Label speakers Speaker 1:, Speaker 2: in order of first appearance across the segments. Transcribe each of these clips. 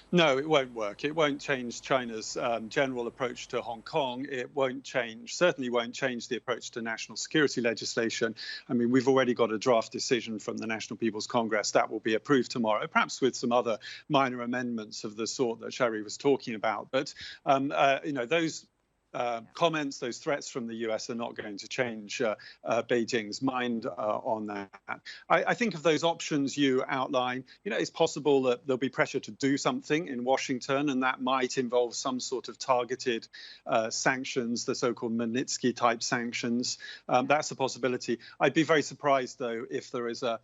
Speaker 1: No, it won't work. It won't change China's general approach to Hong Kong. It certainly won't change the approach to national security legislation. I mean, we've already got a draft decision from the National People's Congress that will be approved tomorrow, perhaps with some other minor amendments of the sort that Sherry was talking about. But, those comments, those threats from the US are not going to change Beijing's mind on that. I think of those options you outline, it's possible that there'll be pressure to do something in Washington, and that might involve some sort of targeted sanctions, the so-called Magnitsky type sanctions. That's a possibility. I'd be very surprised, though, if there is a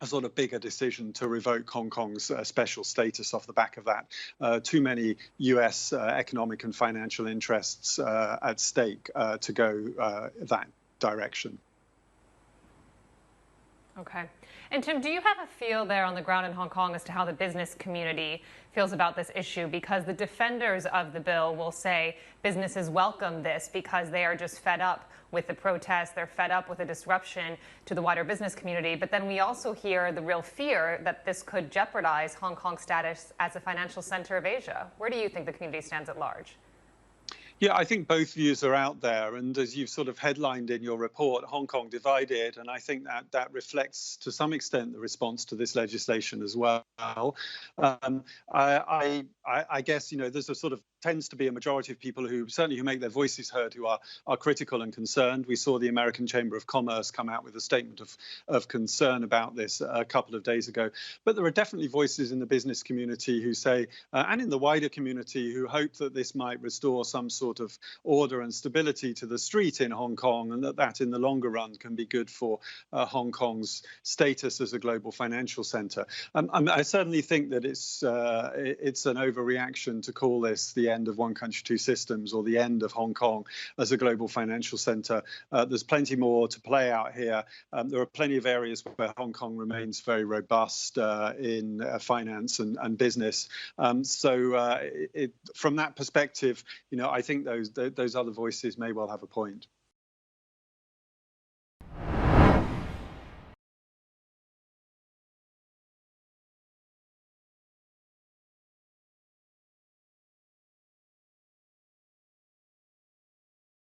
Speaker 1: sort of bigger decision to revoke Hong Kong's special status off the back of that. Too many US economic and financial interests at stake to go that direction.
Speaker 2: Okay. And Tim, do you have a feel there on the ground in Hong Kong as to how the business community feels about this issue? Because the defenders of the bill will say businesses welcome this because they are just fed up with the protests. They're fed up with the disruption to the wider business community. But then we also hear the real fear that this could jeopardize Hong Kong's status as a financial center of Asia. Where do you think the community stands at large?
Speaker 1: Yeah, I think both views are out there. And as you've sort of headlined in your report, Hong Kong divided. And I think that reflects to some extent the response to this legislation as well. I guess, there's a sort of tends to be a majority of people who make their voices heard, who are critical and concerned. We saw the American Chamber of Commerce come out with a statement of concern about this a couple of days ago. But there are definitely voices in the business community who say, and in the wider community, who hope that this might restore some sort of order and stability to the street in Hong Kong, and that in the longer run can be good for Hong Kong's status as a global financial center. I certainly think that it's an overreaction to call this the end of one country, two systems, or the end of Hong Kong as a global financial center. There's plenty more to play out here. There are plenty of areas where Hong Kong remains very robust in finance and business. From that perspective, I think those other voices may well have a point.